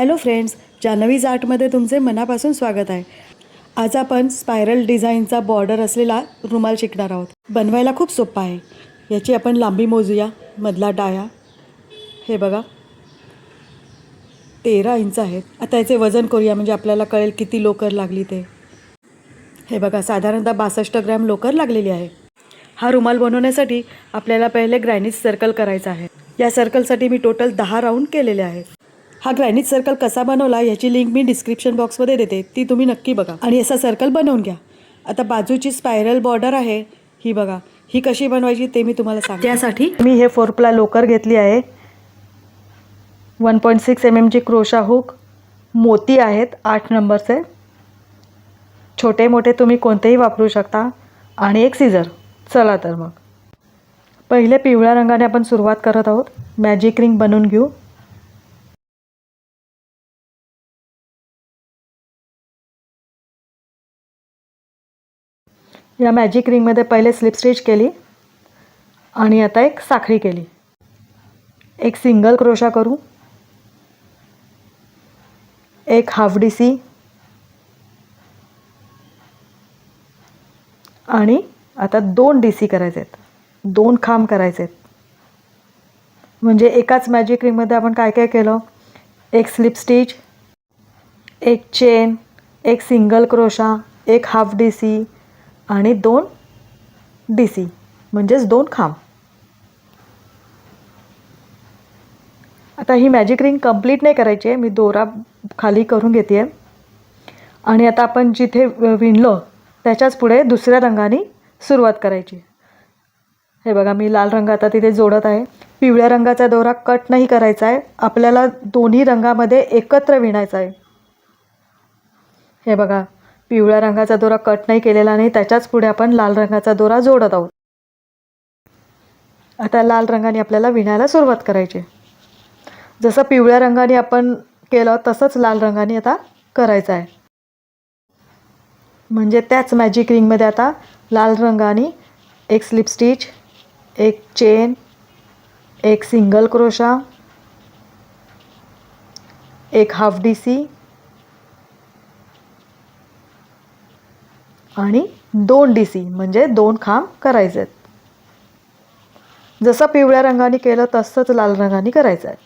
Hello friends, जान्हवीज आर्टमध्ये तुमचे मनापासून स्वागत आहे. आज आपण स्पायरल डिझाईनचा बॉर्डर असलेला रुमाल शिकणार आहोत. बनवायला खूप सोपा आहे. याची आपण लांबी मोजूया. मधला डाया हे बघा 13 इंच आहेत. आता याचे वजन करूया म्हणजे आपल्याला कळेल किती लोकर लागली ते. हे बघा साधारणतः 62 ग्रॅम लोकर लागलेली आहे. हा रुमाल बनवण्यासाठी आपल्याला पहिले ग्रॅनिट सर्कल करायचा आहे. या सर्कलसाठी मी टोटल 10 राऊंड केलेले आहेत. हा ग्रॅनिट सर्कल कसा बनवला याची लिंक मी डिस्क्रिप्शन बॉक्समध्ये देते, ती तुम्ही नक्की बघा आणि असा सर्कल बनवून घ्या. आता बाजूची स्पायरल बॉर्डर आहे ही बघा, ही कशी बनवायची ते मी तुम्हाला सांगते. त्यासाठी मी हे 4 प्ला लोकर घेतली आहे. 1.6 mm ची क्रोशा हुक, मोती आहेत 8 नंबरचे, छोटे मोठे तुम्ही कोणतेही वापरू शकता, आणि एक सीझर. चला तर मग पहिले पिवळ्या रंगाने आपण सुरुवात करत आहोत. मॅजिक रिंग बनवून घेऊ. या मॅजिक रिंगमध्ये पहिले स्लिप स्टिच केली आणि आता एक साखळी केली. एक सिंगल क्रोशा करू, एक हाफ डीसी आणि आता 2 डीसी करायचे आहेत. 2 खांब करायचे आहेत. म्हणजे एकाच मॅजिक रिंगमध्ये आपण काय काय केलं, एक स्लिप स्टिच, एक चेन, एक सिंगल क्रोशा, एक हाफ डीसी आणि 2 डीसी म्हणजेच 2 खांब. आता ही मॅजिक रिंग कंप्लीट नाही करायची आहे, मी दोरा खाली करून घेते आहे. आणि आता आपण जिथे विणलं त्याच्याच पुढे दुसऱ्या रंगाने सुरुवात करायची. हे बघा मी लाल रंग आता तिथे जोडत आहे. पिवळ्या रंगाचा दोरा कट नाही करायचा आहे, आपल्याला दोन्ही रंगामध्ये एकत्र विणायचा आहे. हे बघा पिवळ्या रंगाचा दोरा कट नाही केलेला नाही, त्याच्याच पुढे आपण लाल रंगाचा दोरा जोडत आहोत. आता लाल रंगाने आपल्याला विणायला सुरुवात करायची. जसं पिवळ्या रंगाने आपण केलं तसंच लाल रंगाने आता करायचं आहे. म्हणजे त्याच मॅजिक रिंगमध्ये आता लाल रंगाने एक स्लिप स्टिच, एक चेन, एक सिंगल क्रोशा, एक हाफ डीसी आणि 2 डीसी म्हणजे 2 खांब करायचे आहेत. जसं पिवळ्या रंगाने केलं तसंच लाल रंगाने करायचं आहे.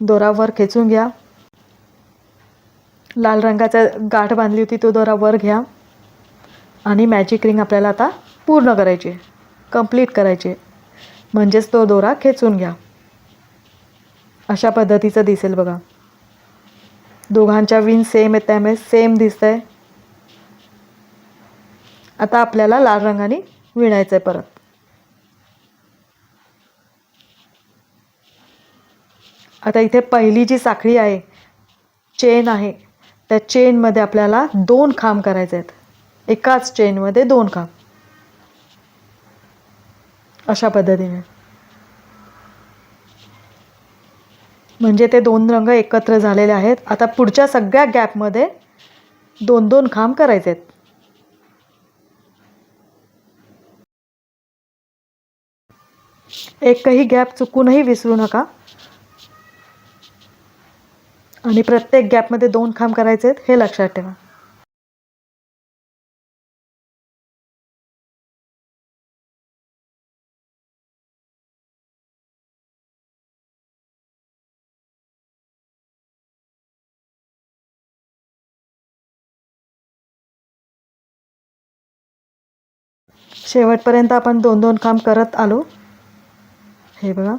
दोरा वर खेचून घ्या. लाल रंगाचा गाठ बांधली होती तो दोरा वर घ्या आणि मॅजिक रिंग आपल्याला आता पूर्ण करायची, कंप्लीट करायची. म्हणजेच तो दोरा खेचून घ्या. अशा पद्धतीचं दिसेल बघा. दोघांच्या विण सेम आहेत त्यामुळे सेम दिसतंय. आता आपल्याला लाल रंगाने विणायचं आहे परत. आता इथे पहिली जी साखळी आहे, चेन आहे, त्या चेनमध्ये आपल्याला 2 खांब करायचे आहेत. एकाच चेनमध्ये 2 खांब अशा पद्धतीने. म्हणजे ते 2 रंग एकत्र झालेले आहेत. आता पुढच्या सगळ्या गॅपमध्ये 2-2 खांब करायचे आहेत. एकही गॅप चुकूनही विसरू नका. आणि प्रत्येक गॅपमध्ये 2 खांब करायचे आहेत हे लक्षात ठेवा. शेवटपर्यंत आपण 2-2 खांब करत आलो. हे बघा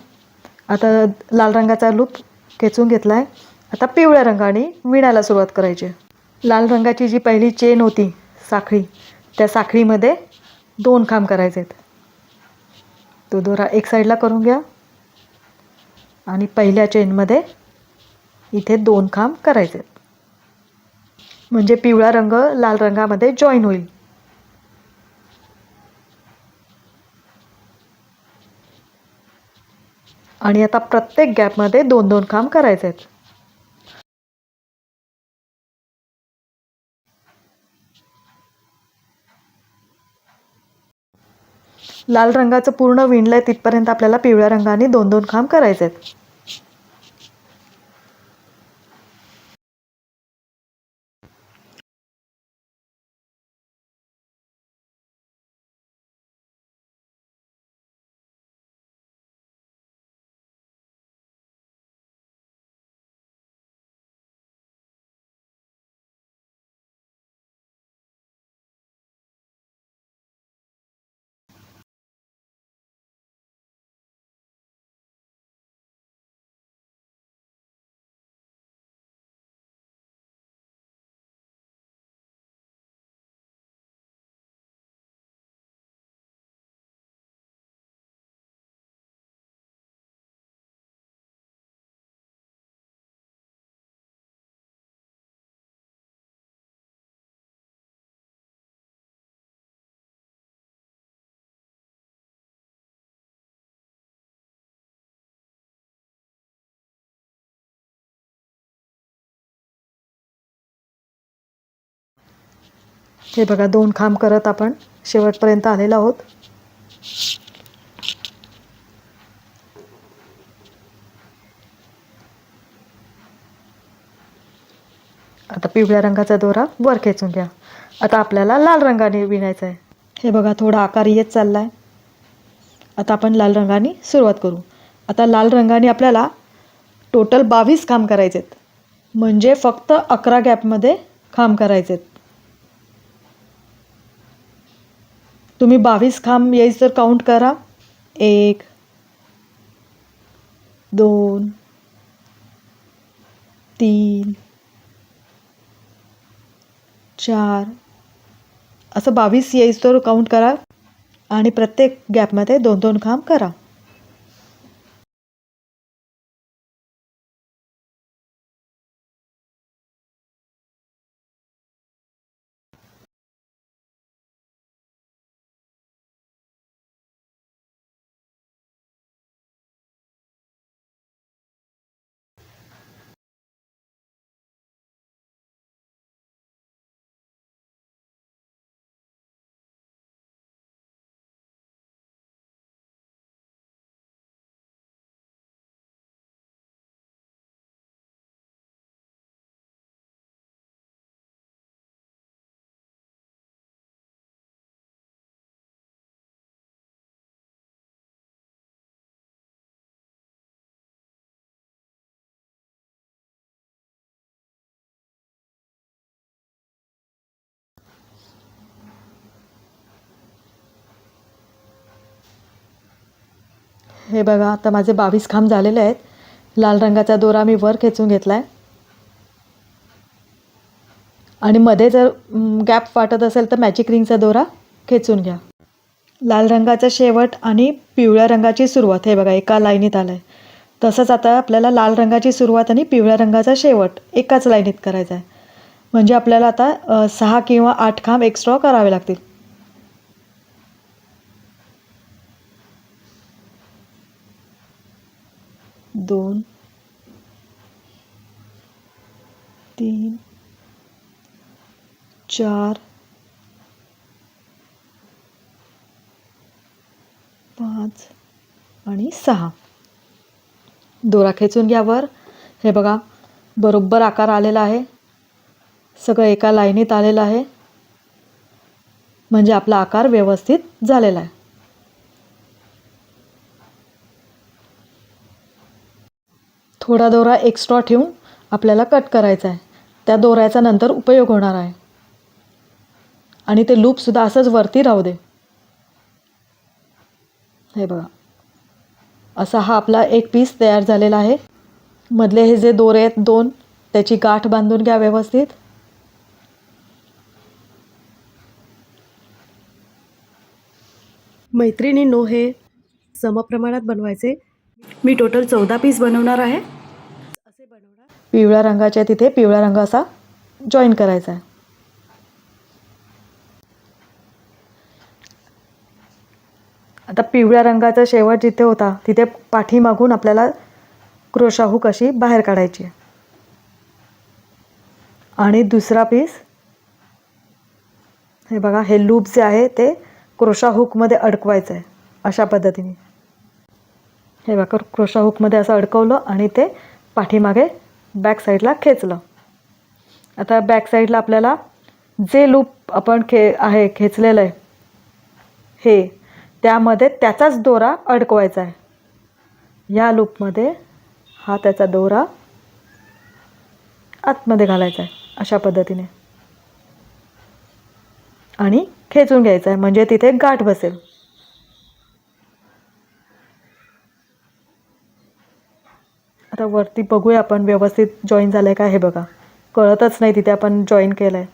आता लाल रंगाचा लूप खेचून घेतला आहे. आता पिवळ्या रंगाने विणायला सुरुवात करायची. लाल रंगाची जी पहिली चेन होती साखळी, त्या साखळीमध्ये 2 खांब करायचे आहेत. तो दोरा एक साईडला करून घ्या आणि पहिल्या चेनमध्ये इथे 2 खांब करायचे आहेत. म्हणजे पिवळा रंग लाल रंगामध्ये जॉईन होईल. आणि आता प्रत्येक गॅपमध्ये 2-2 खांब करायचे आहेत. लाल रंगाचं पूर्ण विणलंय तिथपर्यंत आपल्याला पिवळ्या रंगाने 2-2 खांब करायचे आहेत. हे बघा 2 खांब करत आपण शेवटपर्यंत आलेलो आहोत. आता पिवळ्या रंगाचा दोरा वर खेचून घ्या. आता आपल्याला लाल रंगाने विणायचं आहे. हे बघा थोडा आकार येत चालला आहे. आता आपण लाल रंगाने सुरुवात करू. आता लाल रंगाने आपल्याला टोटल 22 खांब करायचे आहेत. म्हणजे फक्त 11 गॅपमध्ये खांब करायचे आहेत. तुम्ही 22 खांब येईस तर काउंट करा. 1 2 3 4 असं 22 येईस तर काउंट करा आणि प्रत्येक गॅपमध्ये 2-2 खांब करा. हे बघा आता माझे 22 खांब झालेले आहेत. लाल रंगाचा दोरा मी वर खेचून घेतला आहे आणि मध्ये जर गॅप वाटत असेल तर मॅजिक रिंगचा दोरा खेचून घ्या. लाल रंगाचा शेवट आणि पिवळ्या रंगाची सुरुवात हे बघा एका लाईनीत आलं आहे. तसंच आता आपल्याला लाल रंगाची सुरुवात आणि पिवळ्या रंगाचा शेवट एकाच लाईनीत करायचा आहे. म्हणजे आपल्याला आता 6 किंवा 8 खांब एक्स्ट्रा करावे लागतील. दोन 3 4 5 आणि 6 दोरा खेचून घ्या वर. हे बघा बरोबर आकार आलेला आहे. सगळं एका लाईनीत आलेलं आहे. म्हणजे आपला आकार व्यवस्थित झालेला आहे. थोडा दोरा एक्स्ट्रा ठेवून आपल्याला कट करायचा आहे. त्या दोऱ्याचा नंतर उपयोग होणार आहे आणि ते लूपसुद्धा असंच वरती राहू दे. हे बघा असा हा आपला एक पीस तयार झालेला आहे. मधले हे जे दोरे आहेत 2 त्याची गाठ बांधून घ्या व्यवस्थित. मैत्रिणींनो हे समप्रमाणात बनवायचे. मी टोटल 14 पीस बनवणार आहे. असे बनवणार. पिवळ्या रंगाच्या तिथे पिवळा रंग असा जॉईन करायचा आहे. आता पिवळ्या रंगाचा शेवट जिथे होता तिथे पाठीमागून आपल्याला क्रोशा हुक अशी बाहेर काढायची आहे आणि दुसरा पीस हे बघा हे लूप जे आहे ते क्रोशा हुकमध्ये अडकवायचं आहे अशा पद्धतीने. हे बघा क्रोशा हुकमध्ये असं अडकवलं आणि ते पाठीमागे बॅक साईडला खेचलं. आता बॅक साईडला आपल्याला जे लूप आपण खेचलेलं आहे हे त्यामध्ये त्याचाच दोरा अडकवायचा आहे. या लूपमध्ये हा त्याचा दोरा आतमध्ये घालायचा आहे अशा पद्धतीने आणि खेचून घ्यायचा आहे म्हणजे तिथे गाठ बसेल. आता वरती बघूया आपण व्यवस्थित जॉईन झालं आहे का. हे बघा कळतच नाही तिथे आपण जॉईन केलं आहे.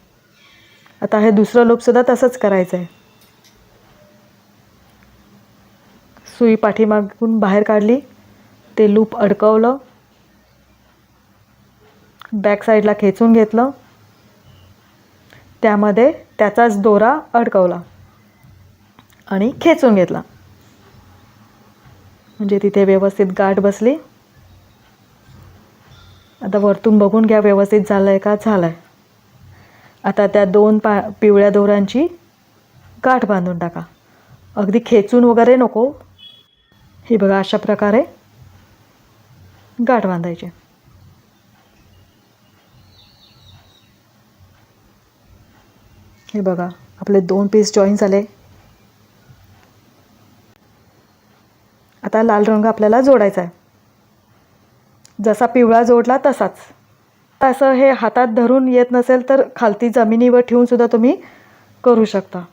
आता हे दुसरं लूपसुद्धा तसंच करायचं आहे. सुई पाठीमागून बाहेर काढली, ते लूप अडकवलं, बॅक साईडला खेचून घेतलं, त्यामध्ये त्याचाच दोरा अडकवला आणि खेचून घेतला म्हणजे तिथे व्यवस्थित गाठ बसली. आता वरतून बघून घ्या व्यवस्थित झालं आहे का. झालं आहे. आता त्या दोन पिवळ्या दोऱ्यांची गाठ बांधून टाका. अगदी खेचून वगैरे नको. ही बघा अशा प्रकारे गाठ बांधायची. हे बघा आपले 2 पीस जॉईन झाले. आता लाल रंग आपल्याला जोडायचा आहे. जसा पिवळा जोडला तसाच. असं हे हातात धरून येत नसेल तर खालती जमिनीवर ठेवून सुद्धा तुम्ही करू शकता.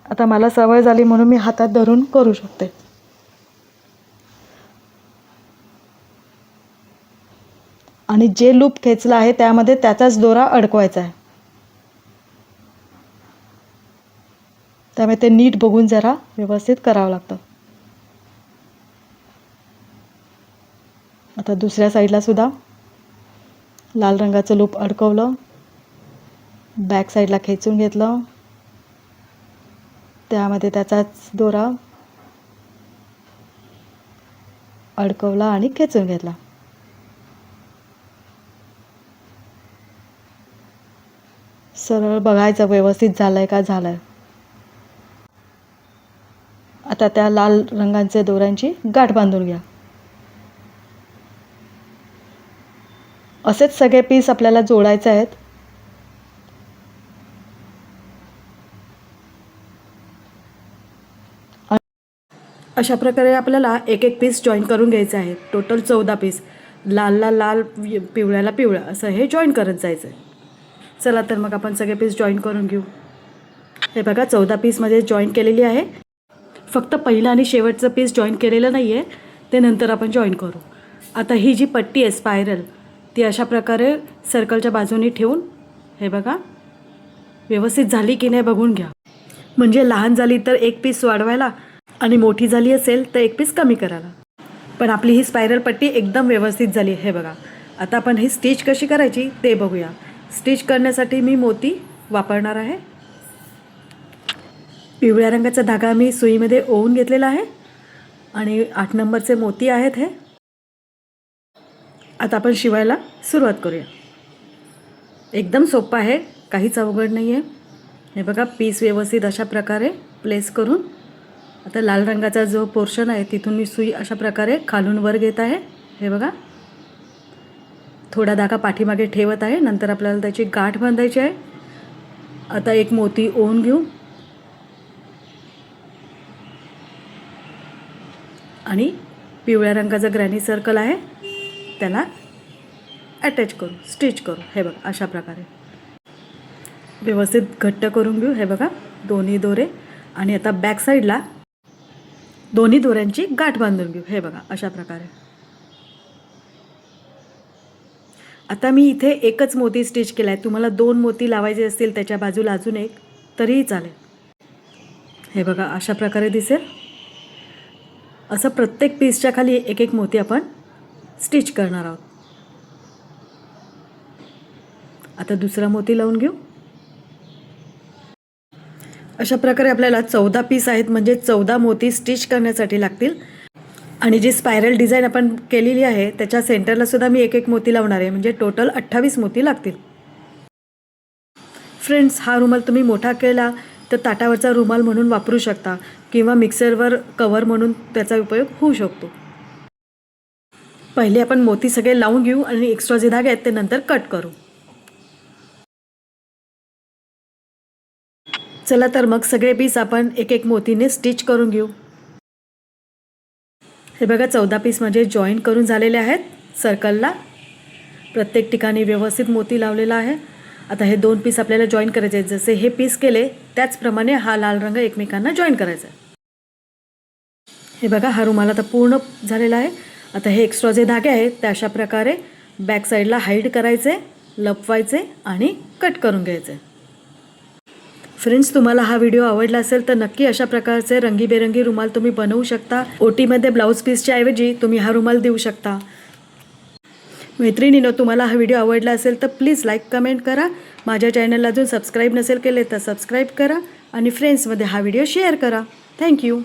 आता मला सवय झाली म्हणून मी हातात धरून करू शकते. आणि जे लूप खेचला आहे त्यामध्ये त्याचाच दोरा अडकवायचा आहे. त्यामुळे ते नीट बघून जरा व्यवस्थित करावं लागतं. आता दुसऱ्या साईडला सुद्धा लाल रंगाचं लूप अडकवलं, बॅक साईडला खेचून घेतलं, त्यामध्ये त्याचाच दोरा अडकवला आणि खेचून घेतला. सरळ बघायचं व्यवस्थित झालंय का झालंय. आता त्या लाल रंगांच्या दोऱ्यांची गाठ बांधून घ्या. असेच सगळे पीस आपल्याला जोडायचे आहेत. अशा प्रकारे आपल्याला एक एक पीस जॉईन करून घ्यायचे आहे. Total 14 piece. लालला लाल, पिवळ्याला पिवळा असं हे जॉईन करत जायचं आहे. चला तर मग आपण सगळे पीस जॉईन करून घेऊ. हे बघा 14 पीसमध्ये जॉईन केलेली आहे. फक्त पहिलं आणि शेवटचं पीस जॉईन केलेलं नाही आहे, ते नंतर आपण जॉईन करू. आता ही जी पट्टी आहे स्पायरल, ती अशा प्रकारे सर्कलच्या बाजूनी ठेवून हे बघा व्यवस्थित झाली की नाही बघून घ्या. म्हणजे लहान झाली तर एक पीस वाढवायला आणि मोठी झाली असेल तर एक पीस कमी करायला. पण आपली ही स्पायरल पट्टी एकदम व्यवस्थित झाली. हे बघा. आता आपण ही स्टिच कशी करायची ते बघूया. स्टिच करण्यासाठी मी मोती वापरणार आहे. पिवळ्या रंगाचा धागा मी सुईमध्ये ओवून घेतलेला आहे आणि 8 नंबरचे मोती आहेत हे. आता आपण शिवायला सुरुवात करूया. एकदम सोपं आहे, काहीच अवघड नाही आहे. हे बघा पीस व्यवस्थित अशा प्रकारे प्लेस करून आता लाल रंगाचा जो पोर्शन आहे तिथून मी सुई अशा प्रकारे खालून वर घेत आहे. हे बघा थोडा धागा पाठीमागे ठेवत आहे. नंतर आपल्याला त्याची गाठ बांधायची आहे. आता एक मोती ओवून घेऊ आणि पिवळ्या रंगाचा ग्रॅनी सर्कल आहे त्याला अटॅच करू, स्टिच करू. हे बघा अशा प्रकारे व्यवस्थित घट्ट करून घेऊ. हे बघा दोन्ही दोरे. आणि आता बॅक साईडला दोन्ही दोऱ्यांची गाठ बांधून घेऊ. हे बघा अशा प्रकारे. आता मी इथे एकच मोती स्टिच केला आहे. तुम्हाला 2 मोती लावायचे असतील त्याच्या बाजूला अजून एक तरीही चालेल. हे बघा अशा प्रकारे दिसेल. असं प्रत्येक पीसच्या खाली एक एक मोती आपण स्टिच करणार आहोत. आता दुसरा मोती लावून घेऊ. अशा प्रकारे आपल्याला 14 पीस आहेत, म्हणजे 14 मोती स्टिच करण्यासाठी लागतील. आणि जी स्पायरल डिझाईन आपण केलेली आहे त्याच्या सेंटरला सुद्धा मी एक एक मोती लावणार आहे, म्हणजे टोटल 28 मोती लागतील. फ्रेंड्स, हा रुमाल तुम्ही मोठा केला तर ताटावरचा रुमाल म्हणून वापरू शकता किंवा मिक्सरवर कवर म्हणून त्याचा उपयोग होऊ शकतो. पहिले आपण मोती सगळे लावून घेऊ आणि एक्स्ट्रा जे धागे आहेत ते नंतर कट करू. चला तर मग सगळे पीस आपण एक एक मोतीने स्टिच करून घेऊ. हे बघा 14 पीस म्हणजे जॉईन करून झालेले आहेत. सर्कलला प्रत्येक ठिकाणी व्यवस्थित मोती लावलेला आहे. आता हे 2 पीस आपल्याला जॉईन करायचे आहेत. जसे हे पीस केले त्याचप्रमाणे हा लाल रंग एकमेकांना जॉईन करायचा आहे. हे बघा हा रुमाल आता पूर्ण झालेला आहे. आता हे एक्स्ट्रा जे धागे आहेत ते अशा प्रकारे बॅक साईडला हाईड करायचे, लपवायचे आणि कट करून घ्यायचे. फ्रेंड्स, तुम्हाला हा व्हिडिओ आवडला असेल तर नक्की अशा प्रकारचे रंगीबेरंगी रुमाल तुम्ही बनवू शकता. ओटीमध्ये ब्लाऊज पीसच्या ऐवजी तुम्ही हा रुमाल देऊ शकता. मैत्रिणींनो, तुम्हाला हा व्हिडिओ आवडला असेल तर प्लीज लाईक कमेंट करा. माझ्या चॅनलला अजून सबस्क्राईब नसेल केले तर सबस्क्राईब करा आणि फ्रेंड्समध्ये हा व्हिडिओ शेअर करा. थँक्यू.